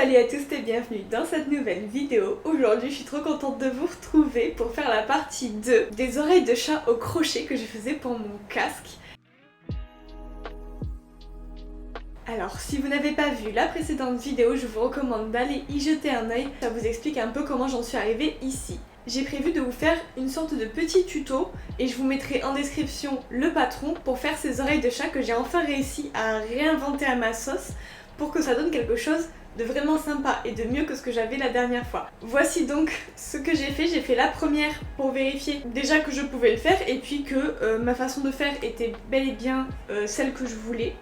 Salut à tous et bienvenue dans cette nouvelle vidéo. Aujourd'hui je suis trop contente de vous retrouver pour faire la partie 2 des oreilles de chat au crochet que je faisais pour mon casque. Alors si vous n'avez pas vu la précédente vidéo, je vous recommande d'aller y jeter un œil. Ça vous explique un peu comment j'en suis arrivée ici. J'ai prévu de vous faire une sorte de petit tuto et je vous mettrai en description le patron pour faire ces oreilles de chat que j'ai enfin réussi à réinventer à ma sauce pour que ça donne quelque chose de vraiment sympa et de mieux que ce que j'avais la dernière fois. Voici donc ce que j'ai fait la première pour vérifier déjà que je pouvais le faire et puis que ma façon de faire était bel et bien celle que je voulais.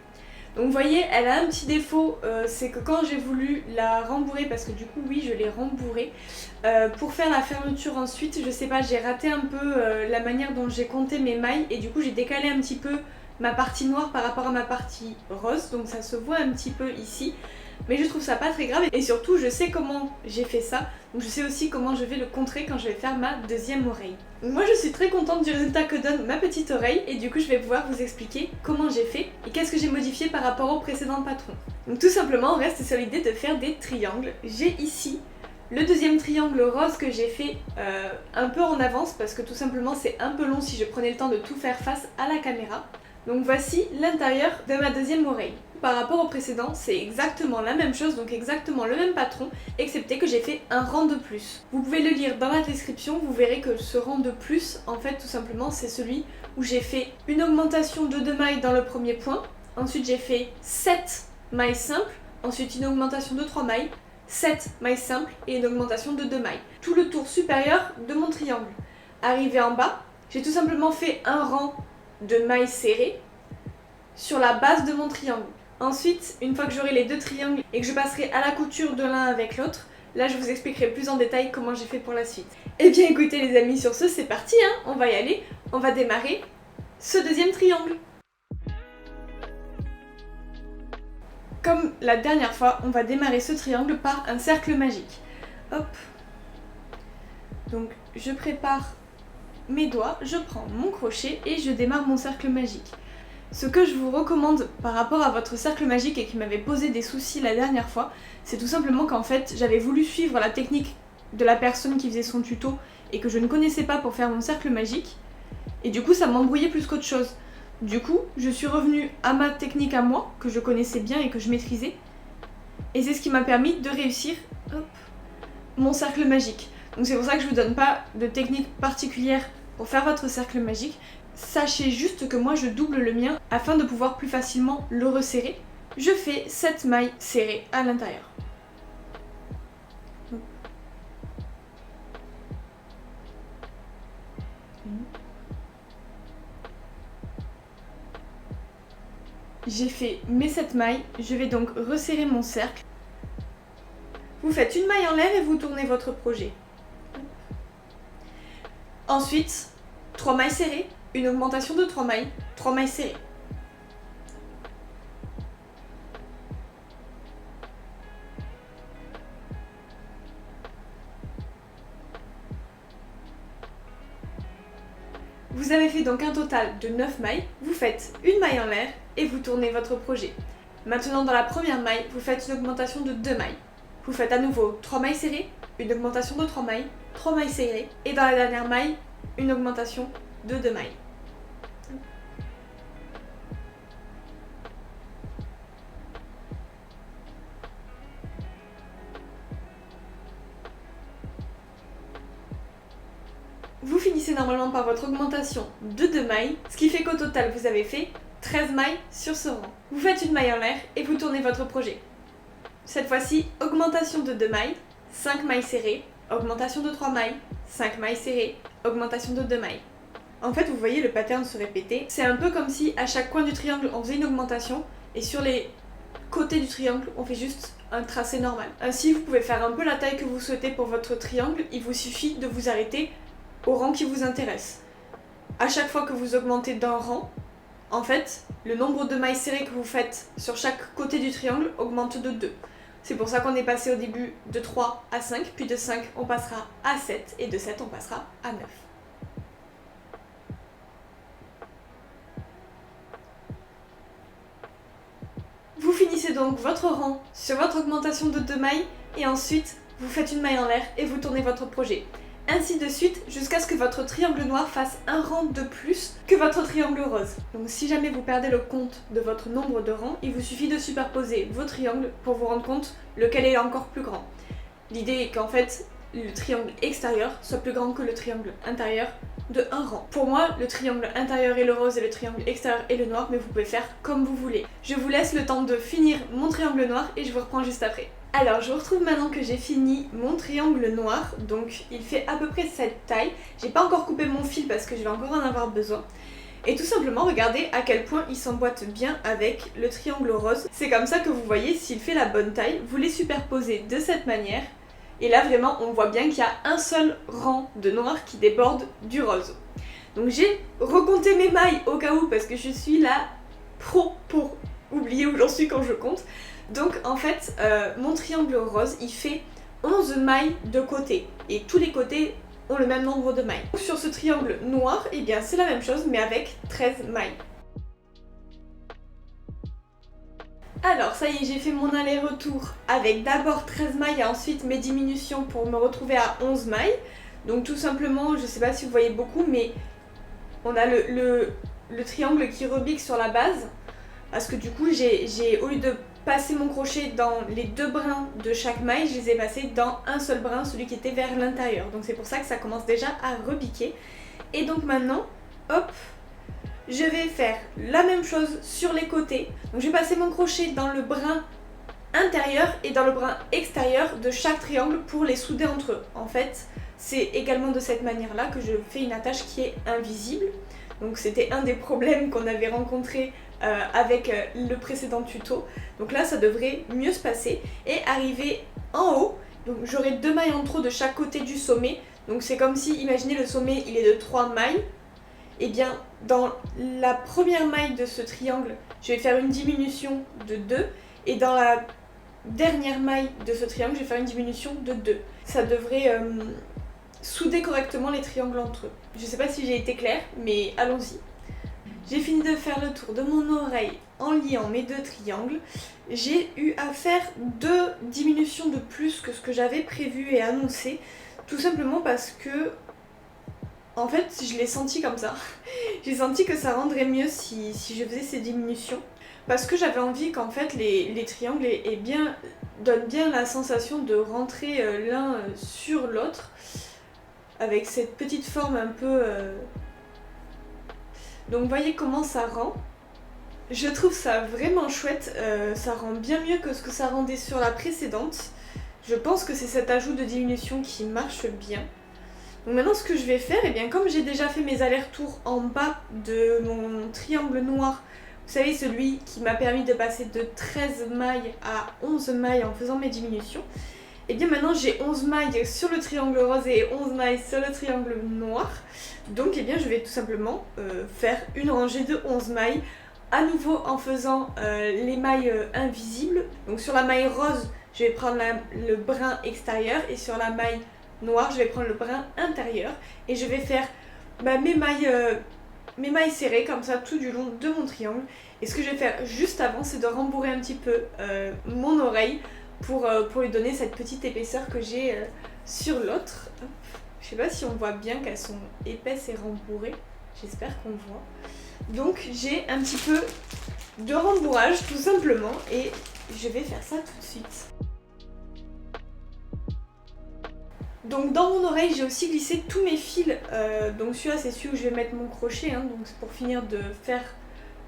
Donc vous voyez, elle a un petit défaut, c'est que quand j'ai voulu la rembourrer, parce que du coup oui je l'ai rembourrée, pour faire la fermeture ensuite, je sais pas, j'ai raté un peu la manière dont j'ai compté mes mailles et du coup j'ai décalé un petit peu ma partie noire par rapport à ma partie rose, donc ça se voit un petit peu ici. Mais je trouve ça pas très grave et surtout je sais comment j'ai fait ça, donc je sais aussi comment je vais le contrer quand je vais faire ma deuxième oreille. Moi je suis très contente du résultat que donne ma petite oreille et du coup je vais pouvoir vous expliquer comment j'ai fait et qu'est-ce que j'ai modifié par rapport au précédent patron. Donc tout simplement on reste sur l'idée de faire des triangles. J'ai ici le deuxième triangle rose que j'ai fait un peu en avance parce que tout simplement c'est un peu long si je prenais le temps de tout faire face à la caméra. Donc voici l'intérieur de ma deuxième oreille. Par rapport au précédent, c'est exactement la même chose, donc exactement le même patron, excepté que j'ai fait un rang de plus. Vous pouvez le lire dans la description, vous verrez que ce rang de plus, en fait tout simplement c'est celui où j'ai fait une augmentation de 2 mailles dans le premier point, ensuite j'ai fait 7 mailles simples, ensuite une augmentation de 3 mailles, 7 mailles simples et une augmentation de 2 mailles. Tout le tour supérieur de mon triangle. Arrivé en bas, j'ai tout simplement fait un rang de mailles serrées sur la base de mon triangle. Ensuite, une fois que j'aurai les deux triangles et que je passerai à la couture de l'un avec l'autre, là je vous expliquerai plus en détail comment j'ai fait pour la suite. Et bien écoutez les amis, sur ce c'est parti, hein, on va y aller, on va démarrer ce deuxième triangle. Comme la dernière fois, on va démarrer ce triangle par un cercle magique. Hop. Donc je prépare mes doigts, je prends mon crochet et je démarre mon cercle magique. Ce que je vous recommande par rapport à votre cercle magique et qui m'avait posé des soucis la dernière fois, c'est tout simplement qu'en fait j'avais voulu suivre la technique de la personne qui faisait son tuto et que je ne connaissais pas pour faire mon cercle magique et du coup ça m'embrouillait plus qu'autre chose. Du coup je suis revenue à ma technique à moi que je connaissais bien et que je maîtrisais et c'est ce qui m'a permis de réussir mon cercle magique. Donc c'est pour ça que je vous donne pas de technique particulière pour faire votre cercle magique. Sachez juste que moi je double le mien afin de pouvoir plus facilement le resserrer. Je fais 7 mailles serrées à l'intérieur. J'ai fait mes 7 mailles, je vais donc resserrer mon cercle. Vous faites une maille en l'air et vous tournez votre projet. Ensuite, 3 mailles serrées, une augmentation de 3 mailles serrées. Vous avez fait donc un total de 9 mailles, vous faites une maille en l'air et vous tournez votre projet. Maintenant dans la première maille, vous faites une augmentation de 2 mailles. Vous faites à nouveau 3 mailles serrées, une augmentation de 3 mailles serrées et dans la dernière maille, une augmentation de 2 mailles. Vous finissez normalement par votre augmentation de 2 mailles, ce qui fait qu'au total vous avez fait 13 mailles sur ce rang. Vous faites une maille en l'air et vous tournez votre projet. Cette fois-ci, augmentation de 2 mailles, 5 mailles serrées, augmentation de 3 mailles, 5 mailles serrées, augmentation de 2 mailles. En fait, vous voyez le pattern se répéter. C'est un peu comme si à chaque coin du triangle on faisait une augmentation et sur les côtés du triangle on fait juste un tracé normal. Ainsi, vous pouvez faire un peu la taille que vous souhaitez pour votre triangle, il vous suffit de vous arrêter au rang qui vous intéresse. À chaque fois que vous augmentez d'un rang, en fait, le nombre de mailles serrées que vous faites sur chaque côté du triangle augmente de 2. C'est pour ça qu'on est passé au début de 3 à 5, puis de 5 on passera à 7 et de 7 on passera à 9. Vous finissez donc votre rang sur votre augmentation de 2 mailles et ensuite vous faites une maille en l'air et vous tournez votre projet. Ainsi de suite jusqu'à ce que votre triangle noir fasse un rang de plus que votre triangle rose. Donc si jamais vous perdez le compte de votre nombre de rangs, il vous suffit de superposer vos triangles pour vous rendre compte lequel est encore plus grand. L'idée est qu'en fait le triangle extérieur soit plus grand que le triangle intérieur de un rang. Pour moi, le triangle intérieur est le rose et le triangle extérieur est le noir, mais vous pouvez faire comme vous voulez. Je vous laisse le temps de finir mon triangle noir et je vous reprends juste après. Alors je vous retrouve maintenant que j'ai fini mon triangle noir, donc il fait à peu près cette taille. J'ai pas encore coupé mon fil parce que je vais encore en avoir besoin. Et tout simplement regardez à quel point il s'emboîte bien avec le triangle rose. C'est comme ça que vous voyez s'il fait la bonne taille. Vous les superposez de cette manière. Et là vraiment on voit bien qu'il y a un seul rang de noir qui déborde du rose. Donc j'ai recompté mes mailles au cas où parce que je suis la pro pour oublier où j'en suis quand je compte. Donc en fait mon triangle rose il fait 11 mailles de côté et tous les côtés ont le même nombre de mailles. Sur ce triangle noir, eh bien c'est la même chose mais avec 13 mailles. Alors ça y est, j'ai fait mon aller-retour avec d'abord 13 mailles et ensuite mes diminutions pour me retrouver à 11 mailles. Donc tout simplement, je sais pas si vous voyez beaucoup, mais on a le triangle qui rebique sur la base. Parce que du coup, au lieu de passer mon crochet dans les deux brins de chaque maille, je les ai passés dans un seul brin, celui qui était vers l'intérieur. Donc c'est pour ça que ça commence déjà à rebiquer. Et donc maintenant, hop, je vais faire la même chose sur les côtés. Donc je vais passer mon crochet dans le brin intérieur et dans le brin extérieur de chaque triangle pour les souder entre eux. En fait, c'est également de cette manière-là que je fais une attache qui est invisible. Donc c'était un des problèmes qu'on avait rencontré avec le précédent tuto. Donc là, ça devrait mieux se passer. Et arriver en haut, donc j'aurai 2 mailles en trop de chaque côté du sommet. Donc c'est comme si, imaginez le sommet, il est de 3 mailles. Et bien dans la première maille de ce triangle, je vais faire une diminution de 2 et dans la dernière maille de ce triangle, je vais faire une diminution de 2. Ça devrait souder correctement les triangles entre eux. Je sais pas si j'ai été claire, mais allons-y. J'ai fini de faire le tour de mon oreille en liant mes 2 triangles. J'ai eu à faire 2 diminutions de plus que ce que j'avais prévu et annoncé, tout simplement parce que en fait, je l'ai senti comme ça. J'ai senti que ça rendrait mieux si je faisais ces diminutions. Parce que j'avais envie qu'en fait les triangles donnent bien la sensation de rentrer l'un sur l'autre. Avec cette petite forme un peu... Donc voyez comment ça rend. Je trouve ça vraiment chouette. Ça rend bien mieux que ce que ça rendait sur la précédente. Je pense que c'est cet ajout de diminution qui marche bien. Donc maintenant ce que je vais faire, eh bien comme j'ai déjà fait mes allers-retours en bas de mon triangle noir, vous savez celui qui m'a permis de passer de 13 mailles à 11 mailles en faisant mes diminutions, et bien maintenant j'ai 11 mailles sur le triangle rose et 11 mailles sur le triangle noir. Donc eh bien je vais tout simplement faire une rangée de 11 mailles, à nouveau en faisant les mailles invisibles. Donc sur la maille rose, je vais prendre le brin extérieur et sur la maille noir, je vais prendre le brin intérieur et je vais faire mes mailles serrées comme ça tout du long de mon triangle. Et ce que je vais faire juste avant, c'est de rembourrer un petit peu mon oreille pour lui donner cette petite épaisseur que j'ai sur l'autre. Je sais pas si on voit bien qu'elles sont épaisses et rembourrées, j'espère qu'on voit. Donc j'ai un petit peu de rembourrage tout simplement et je vais faire ça tout de suite. Donc dans mon oreille j'ai aussi glissé tous mes fils, donc celui-là c'est celui où je vais mettre mon crochet, donc c'est pour finir de faire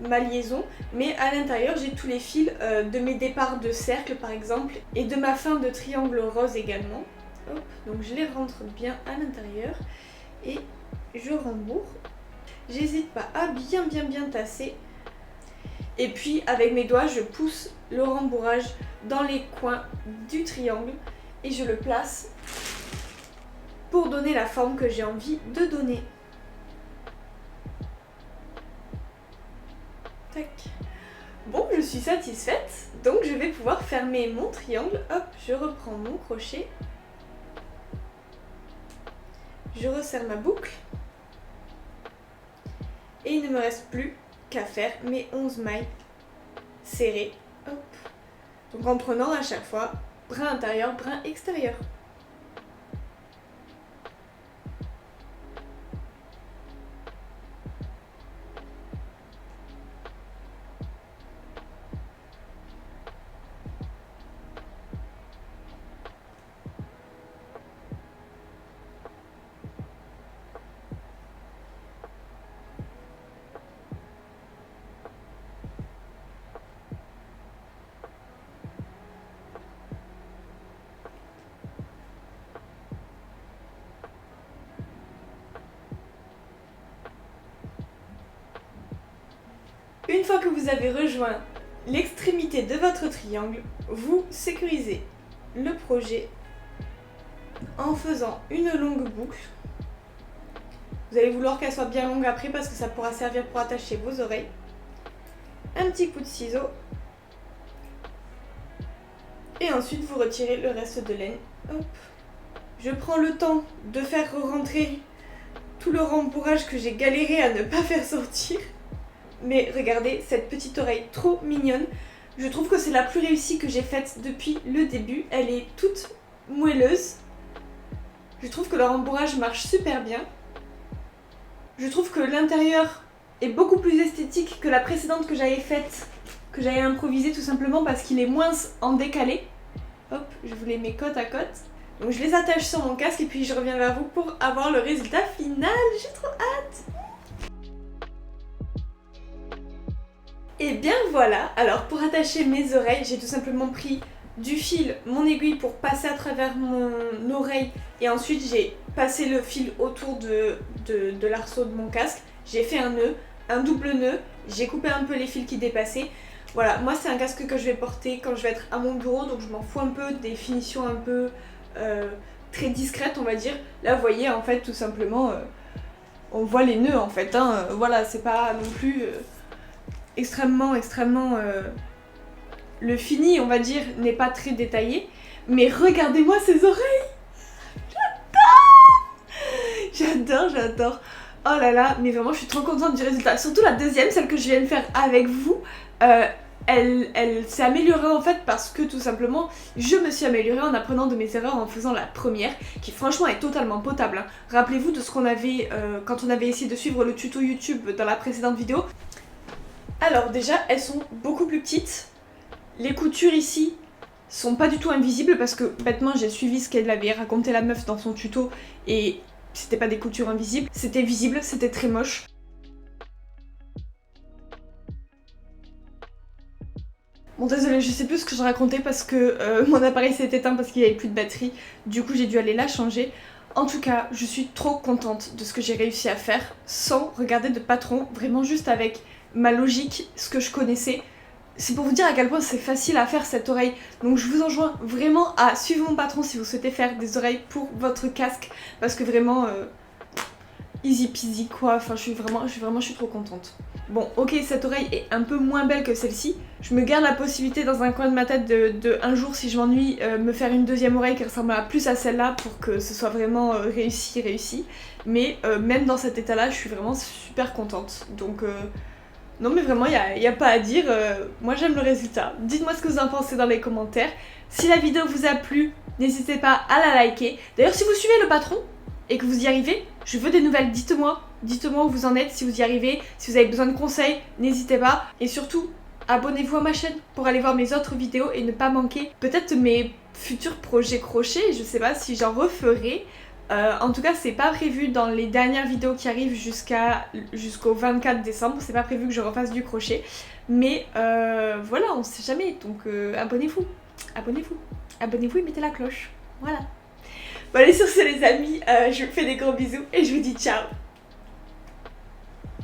ma liaison, mais à l'intérieur j'ai tous les fils de mes départs de cercle par exemple et de ma fin de triangle rose également. Hop, donc je les rentre bien à l'intérieur et je rembourre. J'hésite pas à bien tasser et puis avec mes doigts je pousse le rembourrage dans les coins du triangle et je le place pour donner la forme que j'ai envie de donner. Tac. Bon, je suis satisfaite, donc je vais pouvoir fermer mon triangle. Hop, je reprends mon crochet. Je resserre ma boucle. Et il ne me reste plus qu'à faire mes 11 mailles serrées. Hop. Donc en prenant à chaque fois brin intérieur, brin extérieur. Une fois que vous avez rejoint l'extrémité de votre triangle, vous sécurisez le projet en faisant une longue boucle. Vous allez vouloir qu'elle soit bien longue après parce que ça pourra servir pour attacher vos oreilles. Un petit coup de ciseau. Et ensuite vous retirez le reste de laine. Hop. Je prends le temps de faire rentrer tout le rembourrage que j'ai galéré à ne pas faire sortir. Mais regardez cette petite oreille trop mignonne. Je trouve que c'est la plus réussie que j'ai faite depuis le début. Elle est toute moelleuse. Je trouve que le rembourrage marche super bien. Je trouve que l'intérieur est beaucoup plus esthétique que la précédente que j'avais faite, que j'avais improvisée tout simplement parce qu'il est moins en décalé. Hop, je vous les mets côte à côte. Donc je les attache sur mon casque et puis je reviens vers vous pour avoir le résultat final. J'ai trop hâte! Et bien voilà, alors pour attacher mes oreilles, j'ai tout simplement pris du fil, mon aiguille pour passer à travers mon oreille et ensuite j'ai passé le fil autour de l'arceau de mon casque. J'ai fait un nœud, un double nœud, j'ai coupé un peu les fils qui dépassaient. Voilà, moi c'est un casque que je vais porter quand je vais être à mon bureau, donc je m'en fous un peu des finitions un peu très discrètes on va dire. Là vous voyez en fait tout simplement, on voit les nœuds en fait, hein. Voilà, c'est pas non plus... extrêmement le fini on va dire n'est pas très détaillé, mais regardez-moi ces oreilles, j'adore. Oh là là, mais vraiment je suis trop contente du résultat, surtout la deuxième, celle que je viens de faire avec vous. Elle s'est améliorée en fait parce que tout simplement je me suis améliorée en apprenant de mes erreurs en faisant la première qui franchement est totalement potable, hein. Rappelez-vous de ce qu'on avait quand on avait essayé de suivre le tuto YouTube dans la précédente vidéo. Alors déjà, elles sont beaucoup plus petites. Les coutures ici sont pas du tout invisibles parce que bêtement j'ai suivi ce qu'elle avait raconté la meuf dans son tuto et c'était pas des coutures invisibles. C'était visible, c'était très moche. Bon désolé, je sais plus ce que je racontais parce que mon appareil s'est éteint parce qu'il n'y avait plus de batterie. Du coup j'ai dû aller la changer. En tout cas, je suis trop contente de ce que j'ai réussi à faire sans regarder de patron, vraiment juste avec ma logique, ce que je connaissais. C'est pour vous dire à quel point c'est facile à faire cette oreille. Donc je vous enjoins vraiment à suivre mon patron si vous souhaitez faire des oreilles pour votre casque. Parce que vraiment, easy peasy quoi, enfin je suis trop contente. Bon ok, cette oreille est un peu moins belle que celle-ci. Je me garde la possibilité dans un coin de ma tête de un jour si je m'ennuie me faire une deuxième oreille qui ressemble plus à celle-là pour que ce soit vraiment réussi. Mais même dans cet état là je suis vraiment super contente. Donc non mais vraiment il n'y a pas à dire, moi j'aime le résultat. Dites-moi ce que vous en pensez dans les commentaires. Si la vidéo vous a plu, n'hésitez pas à la liker. D'ailleurs si vous suivez le patron et que vous y arrivez, je veux des nouvelles, dites-moi où vous en êtes, si vous y arrivez, si vous avez besoin de conseils, n'hésitez pas. Et surtout, abonnez-vous à ma chaîne pour aller voir mes autres vidéos et ne pas manquer peut-être mes futurs projets crochets, je sais pas si j'en referai. En tout cas c'est pas prévu dans les dernières vidéos qui arrivent jusqu'au 24 décembre, c'est pas prévu que je refasse du crochet. Mais voilà, on sait jamais, donc abonnez-vous et mettez la cloche, voilà. Bon allez sur ce les amis, je vous fais des gros bisous et je vous dis ciao.